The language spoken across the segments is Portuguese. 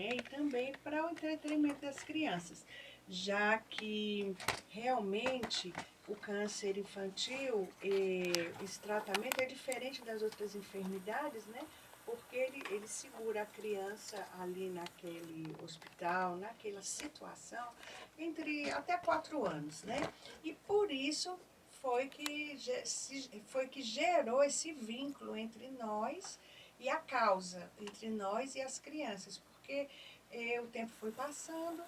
né? E também para o entretenimento das crianças, já que realmente o câncer infantil, esse tratamento é diferente das outras enfermidades, né? Porque ele segura a criança ali naquele hospital, naquela situação, entre até 4 anos, né? E por isso foi que gerou esse vínculo entre nós e a causa, entre nós e as crianças, porque o tempo foi passando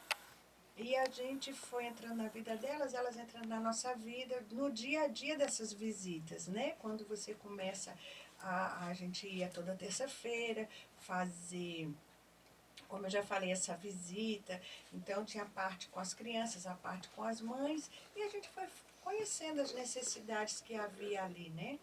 e a gente foi entrando na vida delas, elas entrando na nossa vida, no dia a dia dessas visitas, né? Quando você começa, a gente ia toda terça-feira fazer, como eu já falei, essa visita. Então tinha a parte com as crianças, a parte com as mães, e a gente foi conhecendo as necessidades que havia ali, né?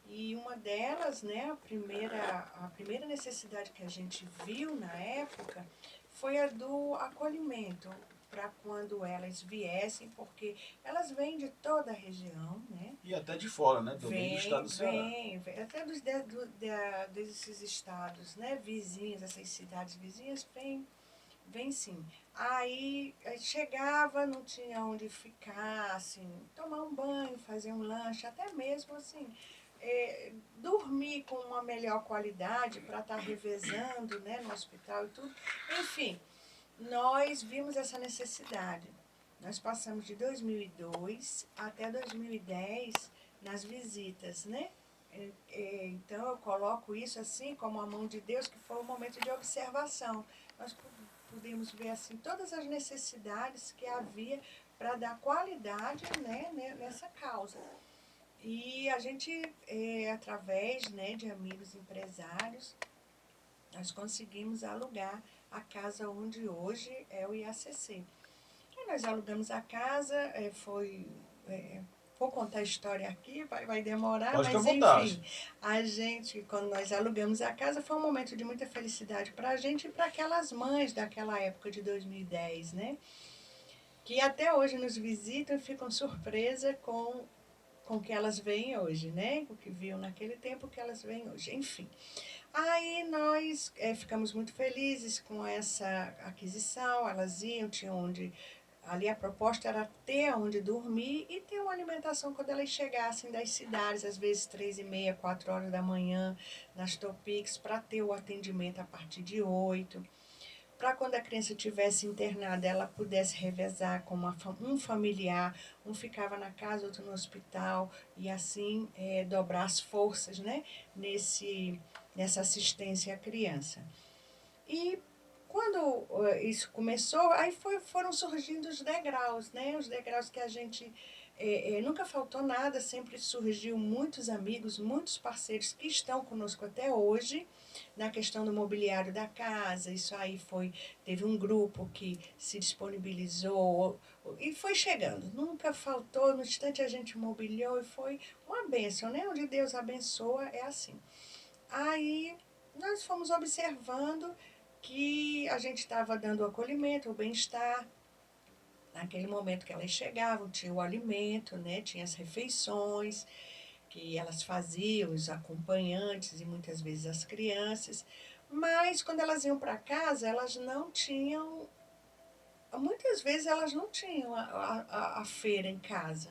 E uma delas, né, a primeira necessidade que a gente viu na época foi a do acolhimento, para quando elas viessem, porque elas vêm de toda a região, né? E até de fora, né? Também do estado Vem, do Ceará. vem, até desses estados, né, vizinhos, essas cidades vizinhas, vem sim. Aí chegava, não tinha onde ficar, assim, tomar um banho, fazer um lanche, até mesmo assim, dormir com uma melhor qualidade para estar revezando, né, no hospital e tudo. Enfim, nós vimos essa necessidade. Nós passamos de 2002 até 2010 nas visitas, né? Então eu coloco isso assim como a mão de Deus, que foi um momento de observação. Nós pudemos ver assim todas as necessidades que havia para dar qualidade, né, nessa causa. E a gente, através, né, de amigos empresários, nós conseguimos alugar a casa onde hoje é o IACC. E nós alugamos a casa, vou contar a história aqui, vai demorar, Pode ficar à mas enfim, vontade. a gente, quando nós alugamos a casa, foi um momento de muita felicidade para a gente e para aquelas mães daquela época de 2010, né? Que até hoje nos visitam e ficam surpresas com o que elas veem hoje, né? O que viam naquele tempo, o que elas veem hoje, enfim. Aí nós ficamos muito felizes com essa aquisição, elas iam, tinham onde. Ali a proposta era ter onde dormir e ter uma alimentação quando elas chegassem das cidades, às vezes 3h30, 4 horas da manhã, nas Topics, para ter o atendimento a partir de 8. Para quando a criança estivesse internada, ela pudesse revezar com um familiar, um ficava na casa, outro no hospital, e assim dobrar as forças, né, nessa assistência à criança. E quando isso começou, aí foram surgindo os degraus, né? Os degraus que a gente nunca faltou nada, sempre surgiu muitos amigos, muitos parceiros que estão conosco até hoje na questão do mobiliário da casa. Isso aí teve um grupo que se disponibilizou e foi chegando. Nunca faltou, no instante a gente mobiliou e foi uma bênção, né? Onde Deus abençoa é assim. Aí nós fomos observando que a gente estava dando o acolhimento, o bem-estar. Naquele momento que elas chegavam, tinha o alimento, né? Tinha as refeições que elas faziam, os acompanhantes e muitas vezes as crianças. Mas quando elas iam para casa, elas não tinham, muitas vezes elas não tinham a feira em casa.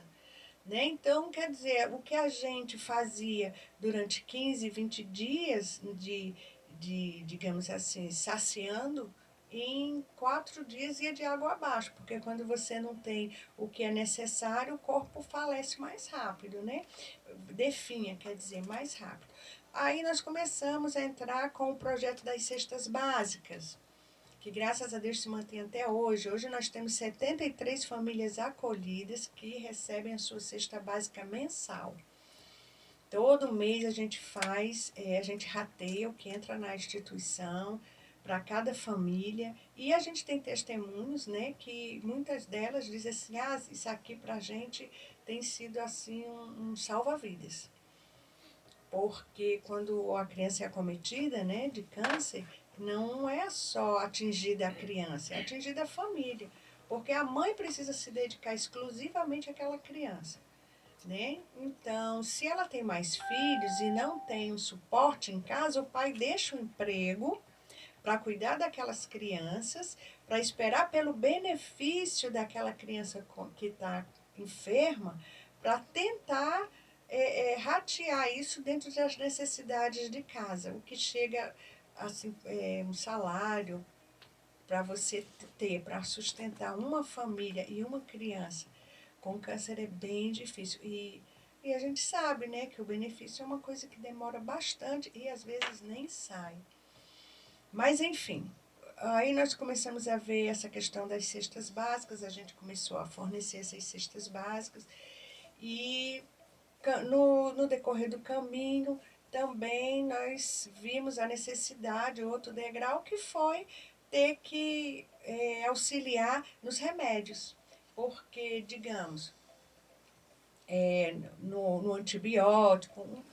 Né? Então, quer dizer, o que a gente fazia durante 15, 20 dias digamos assim, saciando, em 4 dias ia de água abaixo, porque quando você não tem o que é necessário, o corpo falece mais rápido, né? Definha, quer dizer, mais rápido. Aí nós começamos a entrar com o projeto das cestas básicas, que graças a Deus se mantém até hoje. Hoje nós temos 73 famílias acolhidas que recebem a sua cesta básica mensal. Todo mês a gente a gente rateia o que entra na instituição para cada família, e a gente tem testemunhos, né, que muitas delas dizem assim, isso aqui para a gente tem sido assim um salva-vidas. Porque quando a criança é acometida, né, de câncer, não é só atingida a criança, é atingida a família. Porque a mãe precisa se dedicar exclusivamente àquela criança, né? Então, se ela tem mais filhos e não tem um suporte em casa, o pai deixa o emprego para cuidar daquelas crianças, para esperar pelo benefício daquela criança que está enferma, para tentar ratear isso dentro das necessidades de casa. O que chega, assim, um salário para você ter, para sustentar uma família e uma criança com câncer é bem difícil. E a gente sabe, né, que o benefício é uma coisa que demora bastante e às vezes nem sai. Mas, enfim, aí nós começamos a ver essa questão das cestas básicas, a gente começou a fornecer essas cestas básicas e no decorrer do caminho também nós vimos a necessidade, outro degrau, que foi ter que auxiliar nos remédios. Porque, digamos, no antibiótico,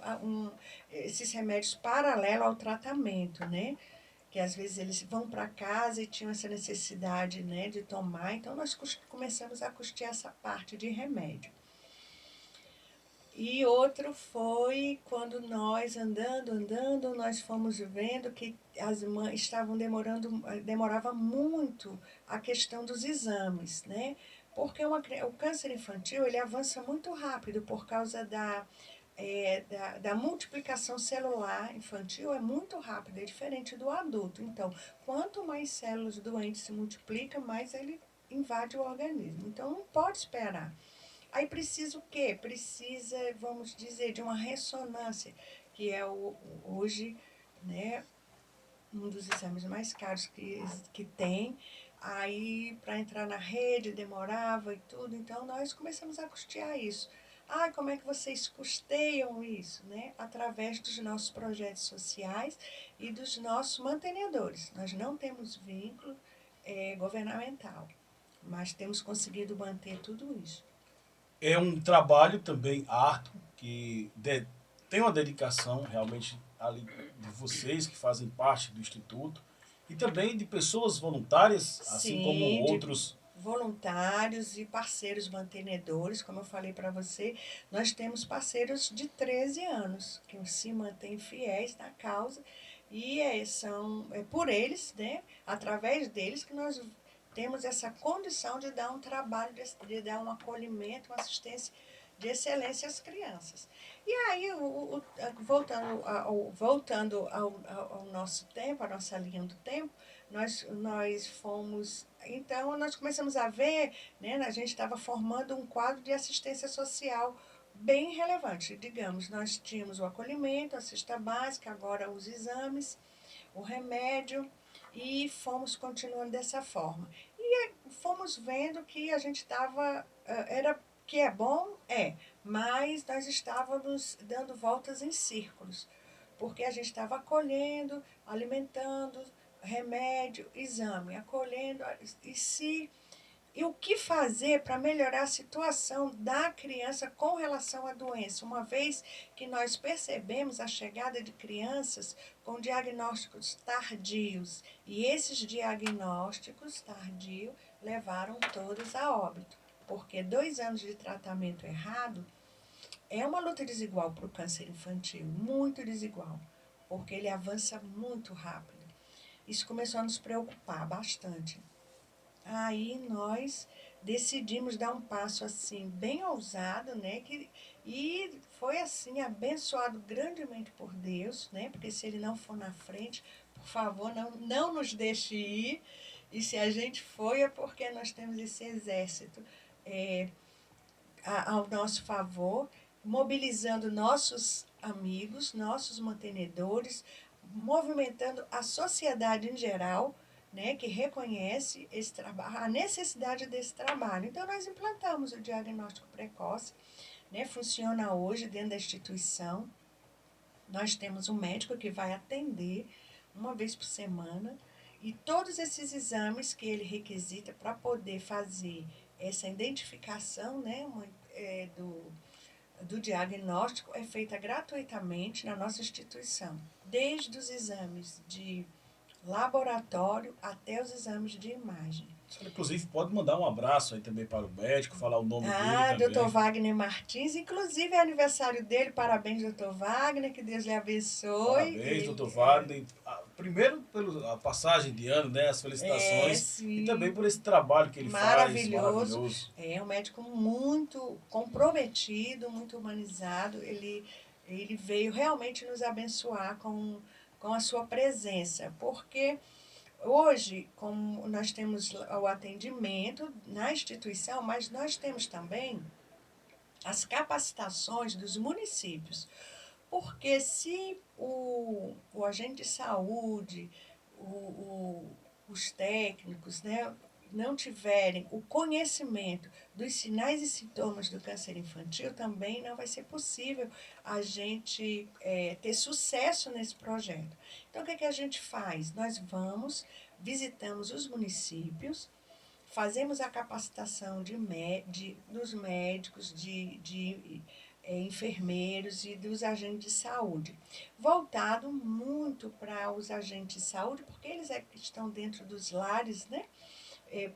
esses remédios paralelos ao tratamento, né? Que às vezes eles vão para casa e tinham essa necessidade, né, de tomar, então nós começamos a custear essa parte de remédio. E outro foi quando nós andando, nós fomos vendo que as mães estavam demorava muito a questão dos exames, né? Porque o câncer infantil, ele avança muito rápido por causa da multiplicação celular infantil, é muito rápido, é diferente do adulto. Então, quanto mais células doentes se multiplicam, mais ele invade o organismo. Então, não pode esperar. Aí precisa o quê? Precisa, vamos dizer, de uma ressonância, que é hoje, né, um dos exames mais caros que tem. Aí, para entrar na rede, demorava e tudo. Então, nós começamos a custear isso. Ah, como é que vocês custeiam isso? Né? Através dos nossos projetos sociais e dos nossos mantenedores. Nós não temos vínculo governamental, mas temos conseguido manter tudo isso. É um trabalho também árduo, que tem uma dedicação realmente ali de vocês que fazem parte do Instituto e também de pessoas voluntárias, assim como Sim, de outros. voluntários e parceiros mantenedores, como eu falei para você, nós temos parceiros de 13 anos que se mantêm fiéis na causa e é por eles, né, através deles que nós temos essa condição de dar um trabalho, de dar um acolhimento, uma assistência de excelência às crianças. E aí, voltando ao nosso tempo, à nossa linha do tempo, nós fomos. Então, nós começamos a ver, né, a gente estava formando um quadro de assistência social bem relevante. Digamos, nós tínhamos o acolhimento, a cesta básica, agora os exames, o remédio, e fomos continuando dessa forma. E fomos vendo que a gente estava. Era que é bom, mas nós estávamos dando voltas em círculos, porque a gente estava acolhendo, alimentando, remédio, exame, acolhendo, e o que fazer para melhorar a situação da criança com relação à doença, uma vez que nós percebemos a chegada de crianças com diagnósticos tardios, e esses diagnósticos tardios levaram todos a óbito, porque 2 anos de tratamento errado é uma luta desigual para o câncer infantil, muito desigual, porque ele avança muito rápido. Isso começou a nos preocupar bastante. Aí nós decidimos dar um passo assim bem ousado, né? E foi assim abençoado grandemente por Deus, né? Porque se Ele não for na frente, por favor, não nos deixe ir. E se a gente foi é porque nós temos esse exército ao nosso favor, mobilizando nossos amigos, nossos mantenedores, movimentando a sociedade em geral, né, que reconhece esse trabalho, a necessidade desse trabalho. Então, nós implantamos o diagnóstico precoce, né, funciona hoje dentro da instituição. Nós temos um médico que vai atender uma vez por semana e todos esses exames que ele requisita para poder fazer essa identificação, né, do diagnóstico é feita gratuitamente na nossa instituição. Desde os exames de laboratório até os exames de imagem. A senhora, inclusive, pode mandar um abraço aí também para o médico, falar o nome dele Ah, doutor também. Wagner Martins, inclusive é aniversário dele, parabéns, doutor Wagner, que Deus lhe abençoe. Parabéns, doutor Ele Wagner. Primeiro, pela passagem de ano, né? As felicitações. E também sim, por esse trabalho que ele faz, maravilhoso. maravilhoso. É um médico muito comprometido, muito humanizado. Ele veio realmente nos abençoar com a sua presença, porque hoje, como nós temos o atendimento na instituição, mas nós temos também as capacitações dos municípios. Porque se o agente de saúde, os técnicos, né, não tiverem o conhecimento dos sinais e sintomas do câncer infantil, também não vai ser possível a gente ter sucesso nesse projeto. Então, o que, é que a gente faz? Nós vamos, visitamos os municípios, fazemos a capacitação dos médicos, enfermeiros e dos agentes de saúde, voltado muito para os agentes de saúde, porque eles estão dentro dos lares, né?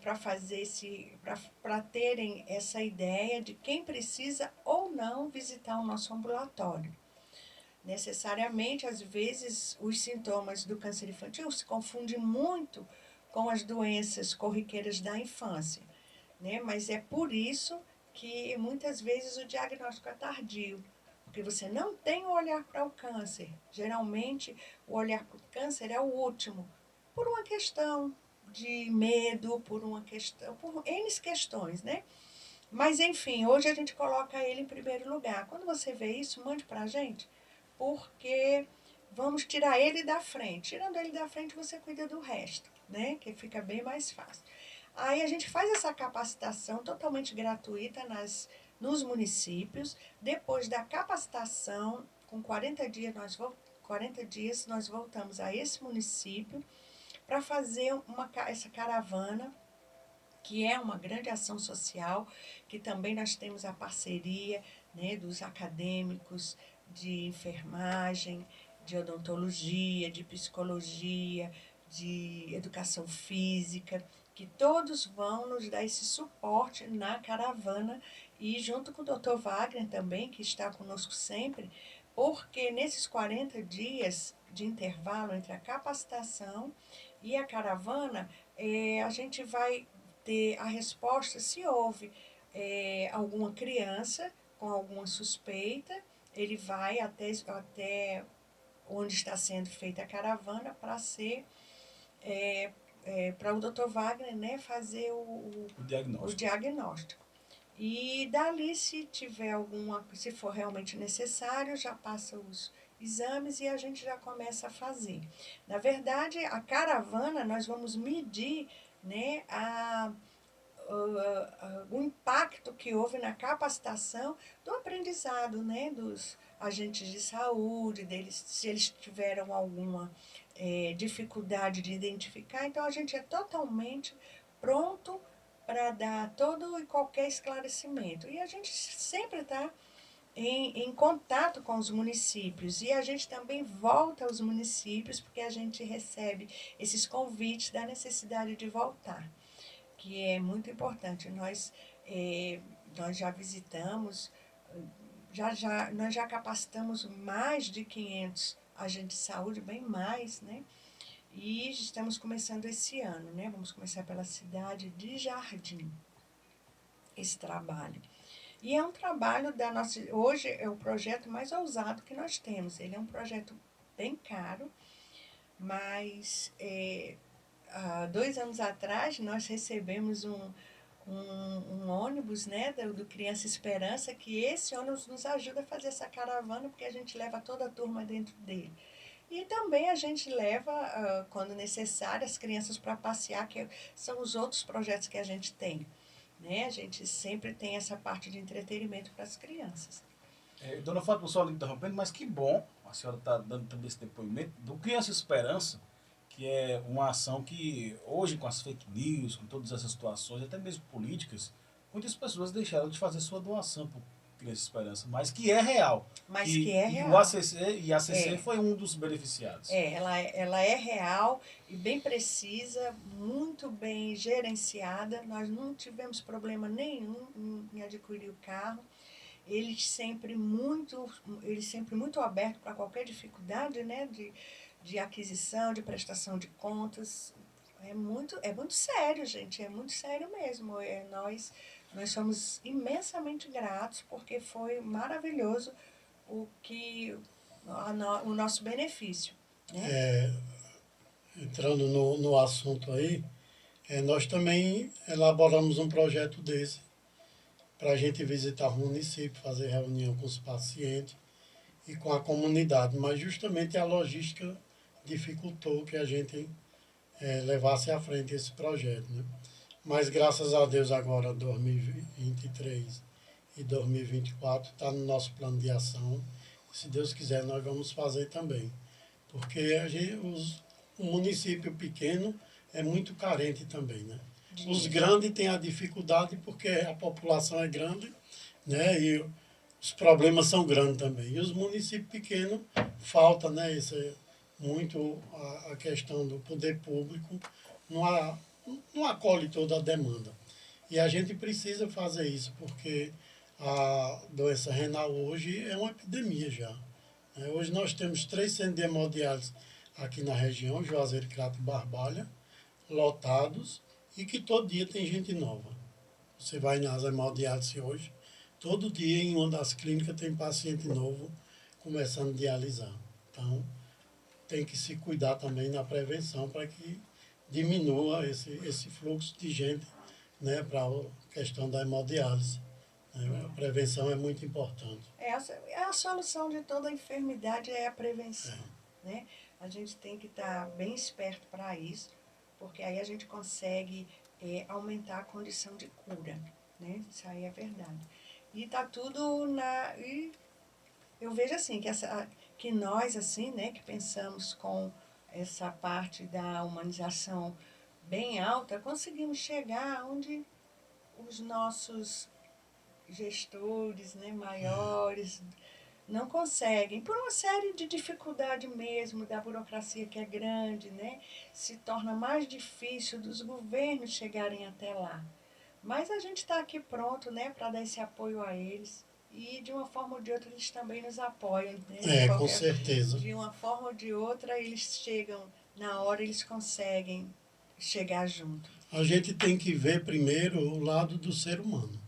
Para fazer para terem essa ideia de quem precisa ou não visitar o nosso ambulatório. Necessariamente, às vezes, os sintomas do câncer infantil se confundem muito com as doenças corriqueiras da infância, né? Mas é por isso que muitas vezes o diagnóstico é tardio, porque você não tem o olhar para o câncer. Geralmente, o olhar para o câncer é o último, por uma questão de medo, por N questões, né? Mas, enfim, hoje a gente coloca ele em primeiro lugar. Quando você vê isso, mande para a gente, porque vamos tirar ele da frente. Tirando ele da frente, você cuida do resto, né? Que fica bem mais fácil. Aí a gente faz essa capacitação totalmente gratuita nos municípios. Depois da capacitação, com 40 dias nós voltamos a esse município para fazer essa caravana, que é uma grande ação social, que também nós temos a parceria, né, dos acadêmicos de enfermagem, de odontologia, de psicologia, de educação física, que todos vão nos dar esse suporte na caravana e junto com o Dr. Wagner também, que está conosco sempre, porque nesses 40 dias de intervalo entre a capacitação e a caravana, a gente vai ter a resposta se houve alguma criança com alguma suspeita, ele vai até onde está sendo feita a caravana para ser para o Dr. Wagner, né, fazer o diagnóstico. E dali, se for realmente necessário, já passa os exames e a gente já começa a fazer. Na verdade, a caravana nós vamos medir, né, o impacto que houve na capacitação do aprendizado, né, dos agentes de saúde, deles, se eles tiveram alguma dificuldade de identificar. Então, a gente é totalmente pronto para dar todo e qualquer esclarecimento. E a gente sempre está em contato com os municípios. E a gente também volta aos municípios, porque a gente recebe esses convites da necessidade de voltar, que é muito importante. Nós já visitamos, nós já capacitamos mais de 500 agentes de saúde, bem mais, né? E estamos começando esse ano, né? Vamos começar pela cidade de Jardim, esse trabalho. E é um trabalho da nossa. Hoje é o projeto mais ousado que nós temos. Ele é um projeto bem caro, mas há 2 anos atrás nós recebemos um ônibus, né, do Criança Esperança, que esse ônibus nos ajuda a fazer essa caravana, porque a gente leva toda a turma dentro dele. E também a gente leva, quando necessário, as crianças para passear, que são os outros projetos que a gente tem. Né? A gente sempre tem essa parte de entretenimento para as crianças. Dona Fátima, só lhe interrompendo, mas que bom a senhora está dando também esse depoimento do Criança Esperança, que é uma ação que hoje, com as fake news, com todas essas situações, até mesmo políticas, muitas pessoas deixaram de fazer sua doação Criança Esperança, mas que é real. Mas que é real. E a ACC foi um dos beneficiados. Ela é real e bem precisa, muito bem gerenciada. Nós não tivemos problema nenhum em adquirir o carro. Eles sempre muito abertos para qualquer dificuldade, né, de aquisição, de prestação de contas. É muito sério, gente, é muito sério mesmo. Nós somos imensamente gratos porque foi maravilhoso o nosso benefício. Né? Entrando no assunto aí, nós também elaboramos um projeto desse para a gente visitar o município, fazer reunião com os pacientes e com a comunidade, mas justamente a logística dificultou que a gente levasse à frente esse projeto. Né? Mas graças a Deus agora 2023 e 2024 está no nosso plano de ação. Se Deus quiser, nós vamos fazer também. Porque o município pequeno é muito carente também, né? Os grandes têm a dificuldade porque a população é grande, né? E os problemas são grandes também. E os municípios pequenos falta, né? Muito a questão do poder público não acolhe toda a demanda. E a gente precisa fazer isso, porque a doença renal hoje é uma epidemia já. Hoje nós temos 3 centros de hemodiálise aqui na região, Juazeiro, Crato e Barbalha, lotados, e que todo dia tem gente nova. Você vai nas hemodiálise hoje, todo dia em uma das clínicas tem paciente novo começando a dialisar. Então, tem que se cuidar também na prevenção para que diminua esse fluxo de gente, né, para a questão da hemodiálise. A prevenção é muito importante. A solução de toda enfermidade é a prevenção. Né? A gente tem que estar bem esperto para isso, porque aí a gente consegue aumentar a condição de cura. Né? Isso aí é verdade. E está tudo e eu vejo assim, que nós, assim, né, que pensamos com essa parte da humanização bem alta, conseguimos chegar onde os nossos gestores, né, maiores não conseguem, por uma série de dificuldades mesmo, da burocracia que é grande, né, se torna mais difícil dos governos chegarem até lá. Mas a gente está aqui pronto, né, para dar esse apoio a eles. E de uma forma ou de outra eles também nos apoiam. Né? Com certeza. De uma forma ou de outra eles chegam, na hora eles conseguem chegar junto. A gente tem que ver primeiro o lado do ser humano.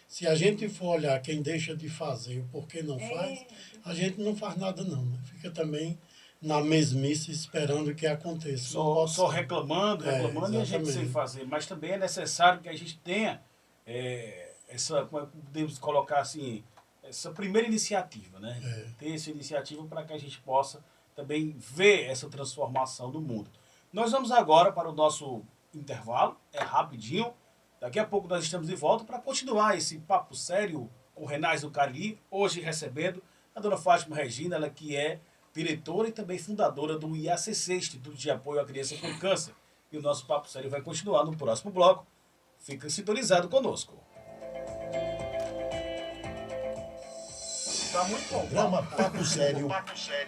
Se a gente for olhar quem deixa de fazer, o porquê não faz, a gente não faz nada não. Né? Fica também na mesmice esperando que aconteça. Só reclamando e a gente sem fazer. Mas também é necessário que a gente tenha como podemos colocar assim, essa primeira iniciativa, né? Ter essa iniciativa para que a gente possa também ver essa transformação do mundo. Nós vamos agora para o nosso intervalo, rapidinho. Daqui a pouco nós estamos de volta para continuar esse papo sério com Renais do Cariri, hoje recebendo a dona Fátima Regina, ela que é diretora e também fundadora do IACC, Instituto de Apoio à Criança com Câncer. E o nosso papo sério vai continuar no próximo bloco. Fica sintonizado conosco. Tá muito bom. Programa Papo Sério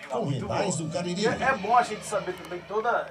com Renais do Cariri. É bom a gente saber também toda